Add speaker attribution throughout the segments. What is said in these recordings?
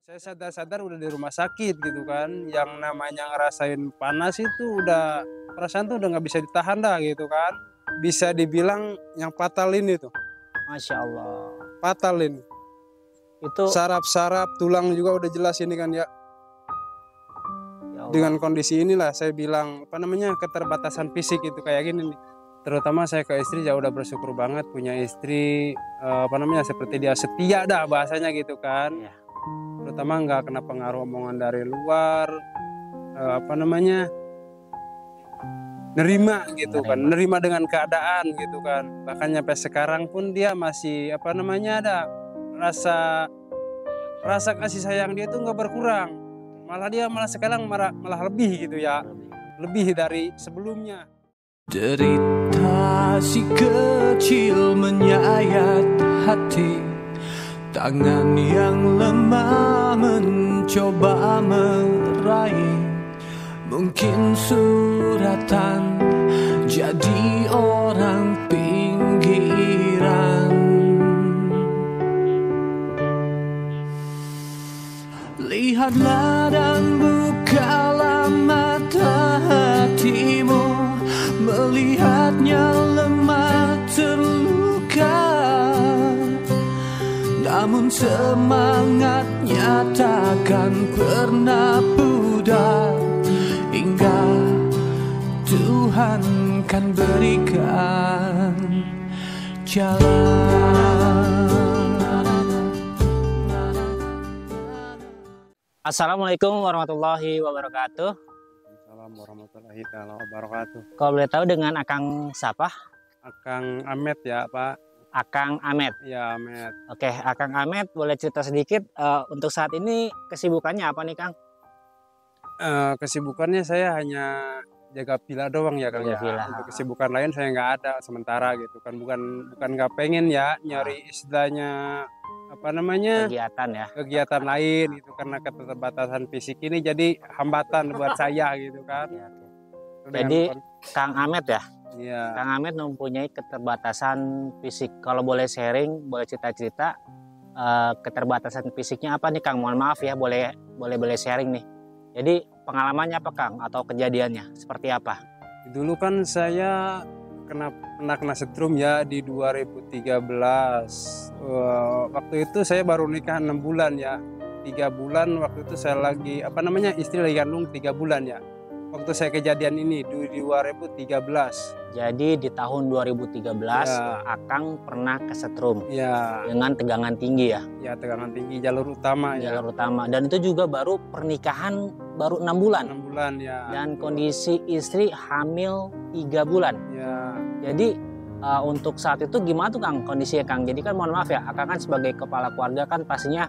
Speaker 1: Saya sadar-sadar udah di rumah sakit gitu kan, yang namanya ngerasain panas itu udah perasaan tuh udah nggak bisa ditahan dah gitu kan. Bisa dibilang yang fatal ini tuh,
Speaker 2: Masya Allah.
Speaker 1: fatal ini.
Speaker 2: Itu
Speaker 1: Saraf-saraf, tulang juga udah jelas ini kan ya.
Speaker 2: ya Allah.
Speaker 1: Dengan kondisi inilah saya bilang, apa namanya, keterbatasan fisik itu kayak gini nih. Terutama saya ke istri ya udah bersyukur banget punya istri, apa namanya, seperti dia setia dah bahasanya gitu kan.
Speaker 2: Ya.
Speaker 1: Terutama nggak kena pengaruh omongan dari luar, apa namanya, nerima gitu kan, nerima dengan keadaan gitu kan. Bahkan sampai sekarang pun dia masih, apa namanya, ada rasa kasih sayang dia tuh nggak berkurang, malah sekarang malah lebih gitu ya, lebih dari sebelumnya.
Speaker 3: Derita si kecil menyayat hati, tangan yang lemah mencoba meraih. Mungkin suratan jadi orang pinggiran. Lihatlah dan bukalah mata hatimu, melihatnya lemah terluka, namun semangatnya takkan pernah pudar hingga Tuhan kan berikan jalan.
Speaker 2: Assalamualaikum warahmatullahi wabarakatuh.
Speaker 1: Assalamualaikum warahmatullahi wabarakatuh.
Speaker 2: Kalau boleh tahu dengan Akang siapa?
Speaker 1: Akang Amet ya Pak.
Speaker 2: Akang Amet.
Speaker 1: Ya Amet.
Speaker 2: Oke, Akang Amet boleh cerita sedikit untuk saat ini kesibukannya apa nih Kang?
Speaker 1: Kesibukannya saya hanya jaga villa doang ya Kang
Speaker 2: Jaga
Speaker 1: ya.
Speaker 2: villa.
Speaker 1: Untuk kesibukan lain saya nggak ada sementara gitu kan. Bukan nggak pengen ya nyari istilahnya, apa namanya, kegiatan lain itu karena keterbatasan fisik ini jadi hambatan buat saya gitu kan.
Speaker 2: Jadi Kang Amet ya?
Speaker 1: Iya.
Speaker 2: Kang Amet mempunyai keterbatasan fisik. Kalau boleh sharing, boleh cerita-cerita keterbatasan fisiknya apa nih Kang? Mohon maaf ya, boleh sharing nih. Jadi pengalamannya apa Kang atau kejadiannya seperti apa?
Speaker 1: Dulu kan saya pernah kena setrum ya di 2013. Waktu itu saya baru nikah 6 bulan ya. 3 bulan waktu itu saya lagi, apa namanya, istri lagi kandung 3 bulan ya. Waktu saya kejadian ini di 2013.
Speaker 2: Jadi di tahun 2013
Speaker 1: ya.
Speaker 2: Akang pernah kesetrum
Speaker 1: Ya.
Speaker 2: dengan tegangan tinggi ya?
Speaker 1: Ya, tegangan tinggi jalur utama ya.
Speaker 2: Jalur utama, dan itu juga baru pernikahan baru 6 bulan.
Speaker 1: 6 bulan ya.
Speaker 2: Dan kondisi istri hamil 3 bulan.
Speaker 1: Ya.
Speaker 2: Jadi untuk saat itu gimana tuh Kang kondisinya Kang? Jadi kan mohon maaf ya, Akang kan sebagai kepala keluarga kan pastinya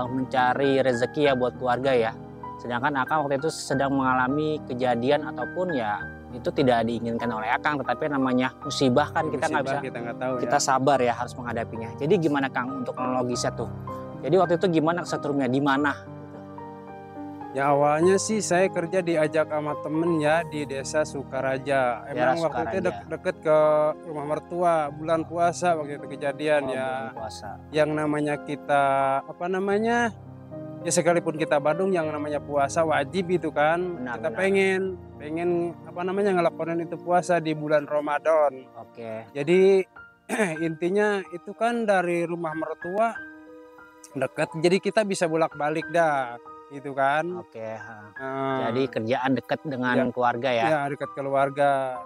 Speaker 2: mencari rezeki ya buat keluarga ya. Sedangkan Akang waktu itu sedang mengalami kejadian ataupun ya itu tidak diinginkan oleh Akang, tetapi namanya musibah kan kita nggak bisa,
Speaker 1: kita nggak tahu
Speaker 2: kita
Speaker 1: ya.
Speaker 2: sabar ya harus menghadapinya. Jadi gimana Kang untuk kronologisnya tuh? Jadi waktu itu gimana kesetrumnya, di mana?
Speaker 1: Ya awalnya sih saya kerja diajak sama temen ya di desa Sukaraja. Emang waktu itu deket ke rumah mertua, bulan puasa waktu itu kejadian ya.
Speaker 2: Bulan puasa.
Speaker 1: Yang namanya kita, apa namanya, ya sekalipun kita Badung yang namanya puasa wajib itu kan. Kita pengen apa namanya ngelakonin itu puasa di bulan Ramadan.
Speaker 2: Oke.
Speaker 1: Jadi intinya itu kan dari rumah mertua dekat, jadi kita bisa bolak-balik dah gitu kan.
Speaker 2: Oke. Jadi kerjaan dekat dengan keluarga ya?
Speaker 1: Ya, dekat keluarga.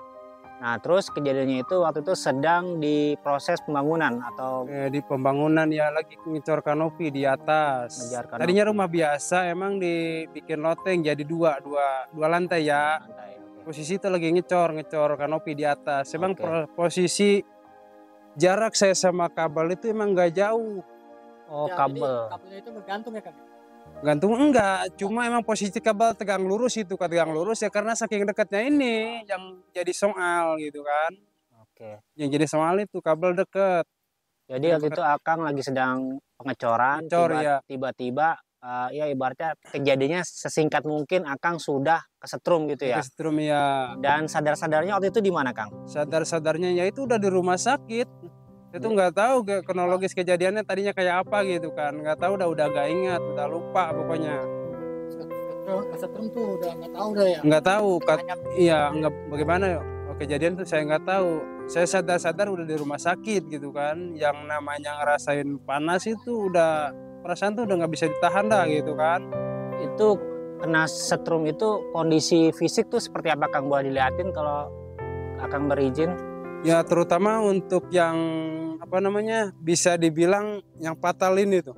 Speaker 2: Nah terus kejadiannya itu waktu itu sedang di proses pembangunan atau?
Speaker 1: Di pembangunan ya, lagi ngecor kanopi di atas. Tadinya rumah biasa, emang dibikin loteng jadi dua lantai ya. Posisi itu lagi ngecor kanopi di atas. Emang posisi jarak saya sama kabel itu emang nggak jauh.
Speaker 2: Oh ya, kabelnya
Speaker 4: itu bergantung ya Kang?
Speaker 1: Gantung enggak, cuma emang posisi kabel tegang lurus ya, karena saking dekatnya ini yang jadi soal gitu kan.
Speaker 2: Oke.
Speaker 1: Yang jadi soal itu kabel deket.
Speaker 2: Jadi waktu itu Akang lagi sedang pengecoran, tiba-tiba ya ibaratnya kejadiannya sesingkat mungkin Akang sudah kesetrum gitu ya?
Speaker 1: Kesetrum ya.
Speaker 2: Dan sadar-sadarnya waktu itu di mana Kang?
Speaker 1: Sadar-sadarnya ya itu udah di rumah sakit. Saya tuh nggak tahu kronologis kejadiannya tadinya kayak apa gitu kan, nggak tahu, udah gak ingat, udah lupa pokoknya.
Speaker 4: Setrum tuh udah nggak tahu dah ya.
Speaker 1: Nggak tahu, iya nggak bagaimana kejadian tuh saya nggak tahu. Saya sadar udah di rumah sakit gitu kan, yang namanya ngerasain panas itu udah perasaan tuh udah nggak bisa ditahan dah gitu kan.
Speaker 2: Itu kena setrum itu kondisi fisik tuh seperti apa Kang? Boleh dilihatin kalau Akang berizin?
Speaker 1: Ya terutama untuk yang apa namanya bisa dibilang yang fatalin itu.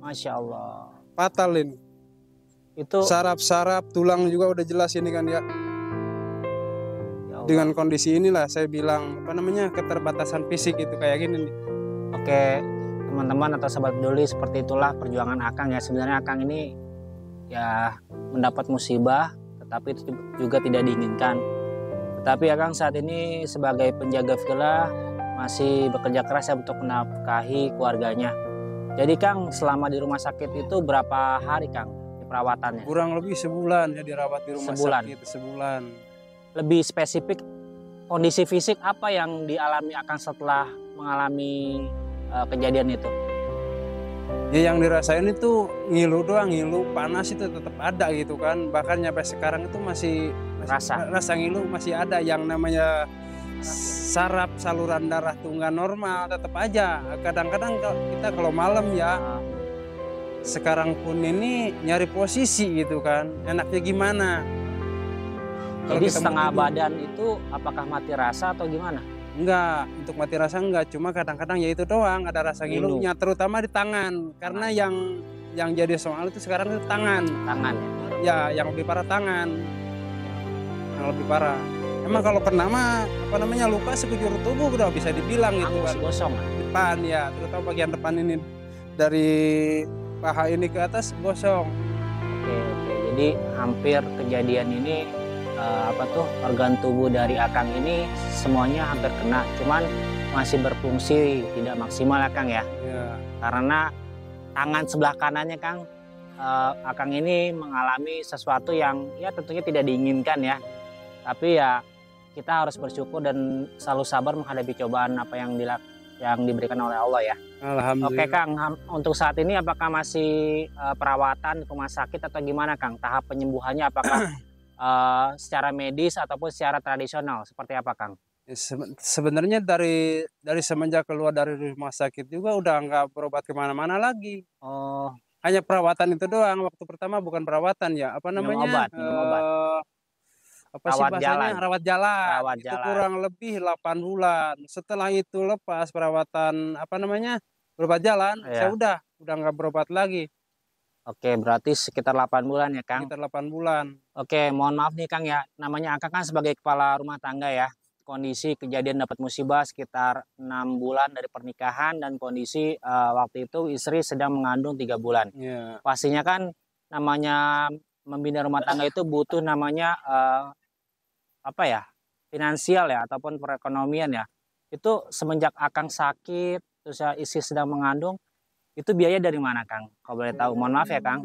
Speaker 2: Masya Allah.
Speaker 1: Fatalin.
Speaker 2: Itu
Speaker 1: Saraf-saraf tulang juga udah jelas ini kan ya.
Speaker 2: ya Allah.
Speaker 1: Dengan kondisi inilah saya bilang apa namanya keterbatasan fisik itu kayak gini nih.
Speaker 2: Oke, teman-teman atau sahabat peduli, seperti itulah perjuangan Akang ya. Sebenarnya Akang ini ya mendapat musibah, tetapi itu juga tidak diinginkan. Tetapi Akang saat ini sebagai penjaga villa masih bekerja keras ya untuk menafkahi keluarganya. Jadi Kang, selama di rumah sakit itu berapa hari Kang di perawatannya?
Speaker 1: Kurang lebih sebulan ya dirawat di rumah sakit sebulan.
Speaker 2: Lebih spesifik, kondisi fisik apa yang dialami Akang setelah mengalami kejadian itu?
Speaker 1: Ya yang dirasain itu ngilu doang, ngilu, panas itu tetap ada gitu kan. Bahkan sampai sekarang itu masih rasa ngilu masih ada, yang namanya saraf saluran darah tuh nggak normal, tetap aja. Kadang-kadang kita kalau malam ya, sekarang pun ini nyari posisi gitu kan, enaknya gimana.
Speaker 2: Jadi setengah badan itu apakah mati rasa atau gimana?
Speaker 1: Enggak, untuk mati rasa enggak, cuma kadang-kadang ya itu doang ada rasa ngilunya, terutama di tangan. Karena yang jadi soal itu sekarang itu tangan.
Speaker 2: Tangan
Speaker 1: ya? Ya, yang lebih parah tangan. Yang lebih parah. Emang kalau kena mah apa namanya luka sekujur tubuh udah bisa dibilang gitu kan.
Speaker 2: Gosong.
Speaker 1: Depan ya, terutama bagian depan ini dari paha ini ke atas gosong.
Speaker 2: Oke. Jadi hampir kejadian ini organ tubuh dari Akang ini semuanya hampir kena, cuman masih berfungsi tidak maksimal ya Kang ya. Karena tangan sebelah kanannya Kang, Akang ini mengalami sesuatu yang ya tentunya tidak diinginkan ya. Tapi ya kita harus bersyukur dan selalu sabar menghadapi cobaan apa yang diberikan oleh Allah ya.
Speaker 1: Alhamdulillah.
Speaker 2: Oke Kang, untuk saat ini apakah masih perawatan di rumah sakit atau gimana Kang? Tahap penyembuhannya apakah secara medis ataupun secara tradisional seperti apa Kang?
Speaker 1: Sebenarnya dari semenjak keluar dari rumah sakit juga udah nggak berobat kemana-mana lagi.
Speaker 2: Oh,
Speaker 1: hanya perawatan itu doang. Waktu pertama bukan perawatan ya, apa namanya?
Speaker 2: Minum obat.
Speaker 1: Apa sih bahasanya? Rawat jalan. Itu
Speaker 2: jalan.
Speaker 1: kurang lebih 8 bulan. Setelah itu lepas perawatan apa namanya? Berobat jalan, saya udah nggak berobat lagi.
Speaker 2: Oke, berarti sekitar 8 bulan ya Kang?
Speaker 1: Sekitar 8 bulan.
Speaker 2: Oke, mohon maaf nih Kang ya, namanya Akang kan sebagai kepala rumah tangga ya. Kondisi kejadian dapat musibah sekitar 6 bulan dari pernikahan, dan kondisi waktu itu istri sedang mengandung 3 bulan. Pastinya kan namanya membina rumah tangga itu butuh namanya finansial ya, ataupun perekonomian ya. Itu semenjak Akang sakit, terus ya istri sedang mengandung, itu biaya dari mana Kang? Kalau boleh tahu, mohon maaf ya Kang.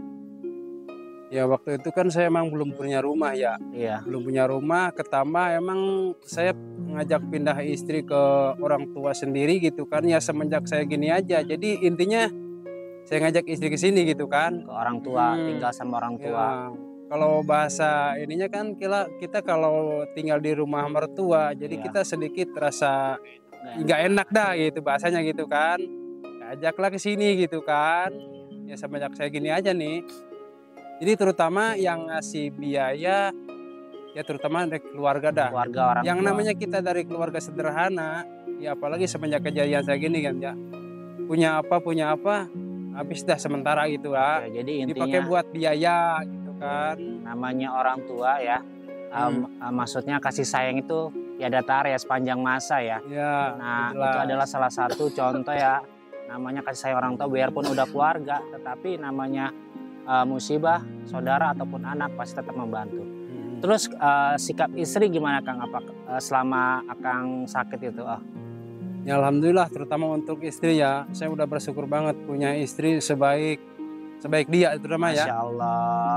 Speaker 1: Ya waktu itu kan saya emang belum punya rumah ya.
Speaker 2: Iya.
Speaker 1: Belum punya rumah, ketambah emang saya ngajak pindah istri ke orang tua sendiri gitu kan. Ya semenjak saya gini aja. Jadi intinya saya ngajak istri ke sini gitu kan.
Speaker 2: Ke orang tua, tinggal sama orang tua.
Speaker 1: Ya, kalau bahasa ininya kan kita kalau tinggal di rumah mertua, jadi kita sedikit rasa nggak enak dah gitu bahasanya gitu kan. Ajaklah ke sini gitu kan. Ya semenjak saya gini aja nih. Jadi terutama yang ngasih biaya ya terutama dari keluarga dah.
Speaker 2: Keluarga orang
Speaker 1: yang
Speaker 2: tua.
Speaker 1: Namanya kita dari keluarga sederhana, ya apalagi semenjak kejadian saya gini kan ya. Punya apa habis dah sementara gitu lah.
Speaker 2: Ya, jadi intinya
Speaker 1: dipakai buat biaya gitu kan.
Speaker 2: Namanya orang tua ya. Maksudnya kasih sayang itu tiada tara ya, sepanjang masa ya. Nah,
Speaker 1: jelas.
Speaker 2: itu adalah salah satu contoh ya. Namanya kasih sayang orang tua, biarpun udah keluarga, tetapi namanya musibah, saudara ataupun anak pasti tetap membantu. Terus sikap istri gimana Kang? Apa selama Akang sakit itu?
Speaker 1: Ya alhamdulillah, terutama untuk istri ya, saya udah bersyukur banget punya istri sebaik dia terutama ya.
Speaker 2: Masya Allah.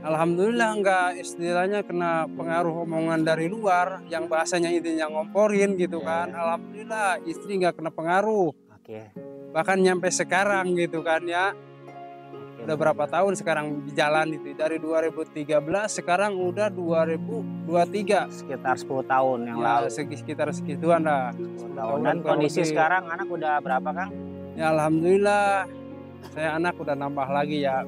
Speaker 1: Alhamdulillah enggak istilahnya kena pengaruh omongan dari luar yang bahasanya intinya ngomporin gitu kan. Alhamdulillah istri nggak kena pengaruh.
Speaker 2: Oke.
Speaker 1: Bahkan nyampe sekarang gitu kan ya.
Speaker 2: Oke,
Speaker 1: Udah berapa tahun sekarang di jalan itu. Dari 2013 sekarang udah 2023.
Speaker 2: sekitar 10 tahun yang
Speaker 1: Ya,
Speaker 2: lalu.
Speaker 1: sekitar segituan lah.
Speaker 2: 10 tahun.
Speaker 1: 10 tahun
Speaker 2: Dan
Speaker 1: kurang
Speaker 2: kondisi
Speaker 1: lebih.
Speaker 2: sekarang anak udah berapa, Kang?
Speaker 1: Ya alhamdulillah. Saya anak udah nambah lagi ya.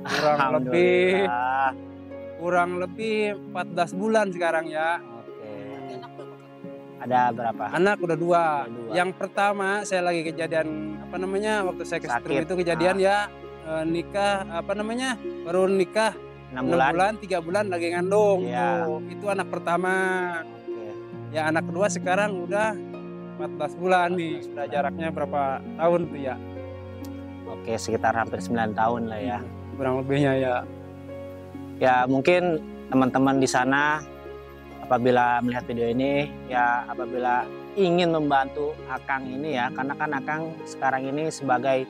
Speaker 1: Kurang lebih 14 bulan sekarang ya.
Speaker 2: Oke.
Speaker 4: Enak berapa Kang?
Speaker 2: Ada berapa?
Speaker 1: Anak udah 2.
Speaker 2: Ada 2.
Speaker 1: Yang pertama saya lagi kejadian apa namanya waktu saya ke
Speaker 2: Sakit.
Speaker 1: Setrum itu kejadian ya nikah apa namanya baru nikah
Speaker 2: 6
Speaker 1: 6
Speaker 2: bulan.
Speaker 1: bulan 3 bulan lagi ngandung
Speaker 2: Iya.
Speaker 1: tuh. Itu anak pertama.
Speaker 2: Oke.
Speaker 1: Ya anak kedua sekarang udah 14 bulan nih.
Speaker 2: 14
Speaker 1: Sudah
Speaker 2: bulan.
Speaker 1: jaraknya berapa tahun tuh ya?
Speaker 2: Oke, sekitar hampir 9 tahun lah ya.
Speaker 1: Kurang lebihnya ya.
Speaker 2: Ya mungkin teman-teman di sana apabila melihat video ini ya apabila ingin membantu Akang ini ya karena kan Akang sekarang ini sebagai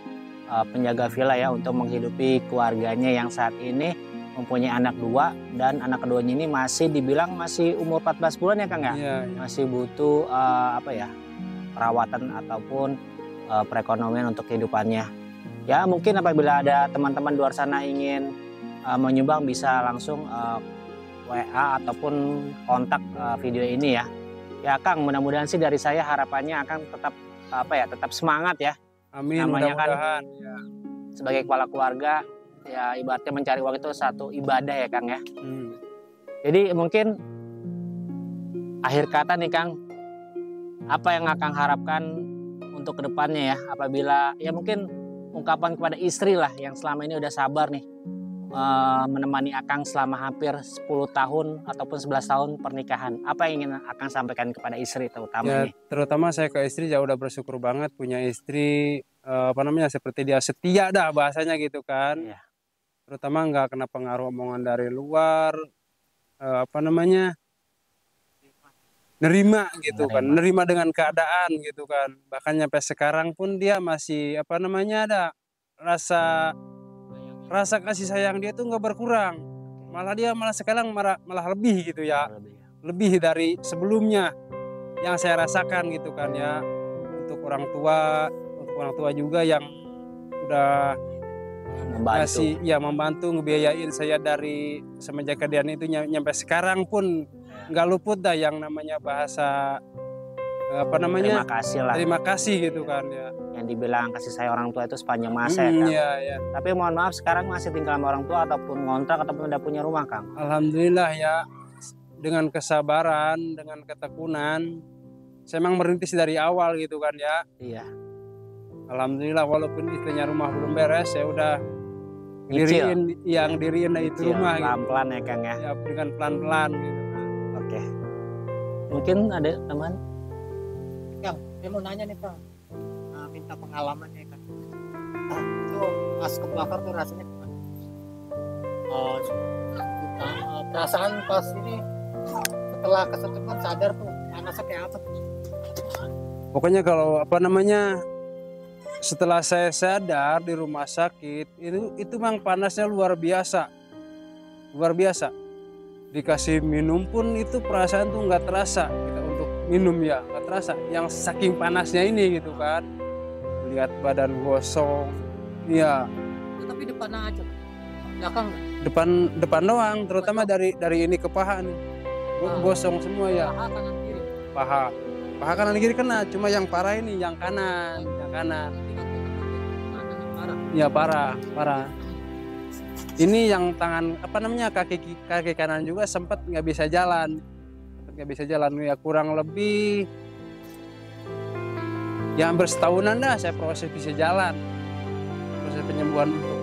Speaker 2: penjaga villa ya untuk menghidupi keluarganya yang saat ini mempunyai anak 2 dan anak keduanya ini masih dibilang masih umur 14 bulan ya Kang ya.
Speaker 1: Iya, iya.
Speaker 2: Masih butuh apa ya perawatan ataupun perekonomian untuk kehidupannya. Ya mungkin apabila ada teman-teman di luar sana ingin menyumbang bisa langsung WA ataupun kontak video ini ya. Ya Kang, mudah-mudahan sih dari saya harapannya akan tetap tetap semangat ya.
Speaker 1: Amin,
Speaker 2: Namanya kan
Speaker 1: mudah-mudahan. Ya.
Speaker 2: Sebagai kepala keluarga ya ibaratnya mencari uang itu satu ibadah ya Kang ya. Jadi mungkin akhir kata nih Kang, apa yang Akang harapkan untuk kedepannya ya apabila ya mungkin ungkapan kepada istri lah yang selama ini udah sabar nih menemani Akang selama hampir 10 tahun ataupun 11 tahun pernikahan. Apa yang ingin Akang sampaikan kepada istri terutama
Speaker 1: Ya,
Speaker 2: ini?
Speaker 1: terutama saya ke istri ya udah bersyukur banget punya istri seperti dia setia dah bahasanya gitu kan.
Speaker 2: Iya.
Speaker 1: Terutama nggak kena pengaruh omongan dari luar nerima gitu kan, nerima dengan keadaan gitu kan. Bahkan sampai sekarang pun dia masih ada rasa kasih sayang dia tuh nggak berkurang. Malah sekarang malah lebih gitu ya. Lebih dari sebelumnya yang saya rasakan gitu kan ya. Untuk orang tua juga yang udah membantu ngebiayain saya dari semenjak kejadian itu nyampe sekarang pun nggak luput dah yang namanya bahasa
Speaker 2: Terima kasih lah.
Speaker 1: terima kasih gitu kan ya.
Speaker 2: Yang dibilang kasih sayang orang tua itu sepanjang masa ya Kang.
Speaker 1: Iya.
Speaker 2: Tapi mohon maaf sekarang masih tinggal sama orang tua ataupun ngontrak ataupun udah punya rumah Kang.
Speaker 1: Alhamdulillah ya dengan kesabaran, dengan ketekunan, saya memang merintis dari awal gitu kan ya.
Speaker 2: Iya.
Speaker 1: Alhamdulillah walaupun istrinya rumah belum beres, saya udah
Speaker 2: Nyicil.
Speaker 1: diriin itu rumah gitu.
Speaker 2: Pelan-pelan ya Kang ya.
Speaker 1: Ya dengan pelan-pelan gitu kan.
Speaker 2: Oke. Mungkin ada teman?
Speaker 4: Kang, saya mau nanya nih Kang, minta pengalamannya Kang. Itu pas kebakar tuh rasanya gimana? Perasaan pas ini setelah kesetupan sadar tuh panasnya kayak apa tuh?
Speaker 1: Pokoknya kalau setelah saya sadar di rumah sakit itu memang panasnya luar biasa. Dikasih minum pun itu perasaan tuh nggak terasa kita untuk minum ya nggak terasa. Yang saking panasnya ini gitu kan, lihat badan gosong, ya.
Speaker 4: Tapi depannya aja, belakang nggak?
Speaker 1: Depan doang, terutama dari ini ke paha nih, gosong semua ya.
Speaker 4: Paha kanan kiri.
Speaker 1: Paha kanan kiri kena, cuma yang parah ini yang kanan. Ya parah. Ini yang tangan kaki kanan juga sempat nggak bisa jalan ya kurang lebih ya hampir setahunan dah saya proses bisa jalan, proses penyembuhan untuk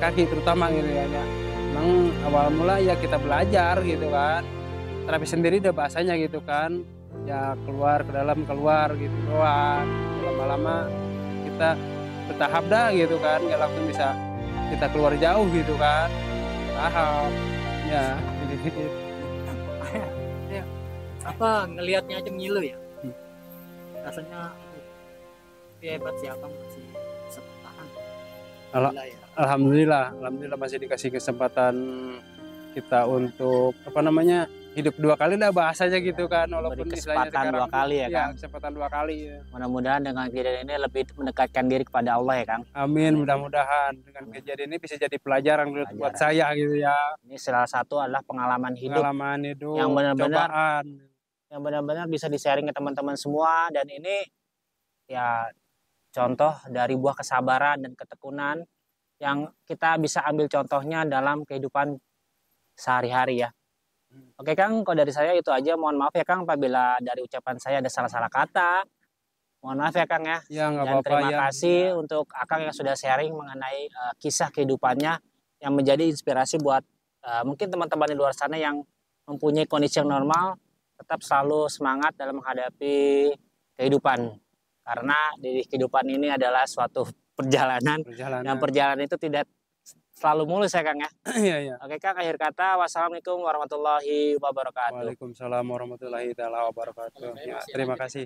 Speaker 1: kaki terutama gitu ya. Memang awal mula ya kita belajar gitu kan, terapi sendiri udah bahasanya gitu kan, ya keluar ke dalam keluar gitu doang. Lama-lama kita bertahap dah gitu kan, nggak langsung bisa kita keluar jauh gitu kan, tahap ya.
Speaker 4: Apa ngelihatnya aja ngilu ya? Rasanya hebat sih Abang masih bisa bertahan. Gila ya.
Speaker 1: Alhamdulillah masih dikasih kesempatan kita untuk hidup dua kali lah bahasanya gitu kan, walaupun
Speaker 2: Beri
Speaker 1: istilahnya
Speaker 2: kesempatan dua kali ya,
Speaker 1: iya,
Speaker 2: Kang.
Speaker 1: kesempatan 2 kali ya.
Speaker 2: Mudah-mudahan dengan kejadian ini lebih mendekatkan diri kepada Allah ya, Kang.
Speaker 1: Amin, mudah-mudahan dengan kejadian ini bisa jadi pelajaran buat saya gitu ya.
Speaker 2: Ini salah satu adalah pengalaman hidup
Speaker 1: Pengalaman hidup,
Speaker 2: yang benar-benar
Speaker 1: cobaan.
Speaker 2: yang benar-benar bisa di-sharing ke teman-teman semua, dan ini ya contoh dari buah kesabaran dan ketekunan yang kita bisa ambil contohnya dalam kehidupan sehari-hari ya. Oke Kang, kalau dari saya itu aja. Mohon maaf ya Kang apabila dari ucapan saya ada salah-salah kata. Mohon maaf ya Kang ya.
Speaker 1: Ya nggak
Speaker 2: Dan
Speaker 1: apa-apa
Speaker 2: terima
Speaker 1: ya.
Speaker 2: kasih untuk Akang yang sudah sharing mengenai kisah kehidupannya yang menjadi inspirasi buat mungkin teman-teman di luar sana yang mempunyai kondisi yang normal, tetap selalu semangat dalam menghadapi kehidupan. Karena di kehidupan ini adalah suatu perjalanan. Dan perjalanan itu tidak selalu mulus ya Kang ya.
Speaker 1: Iya, iya.
Speaker 2: Oke Kang, akhir kata wassalamualaikum warahmatullahi wabarakatuh.
Speaker 1: Waalaikumsalam warahmatullahi wabarakatuh. Ya, terima kasih.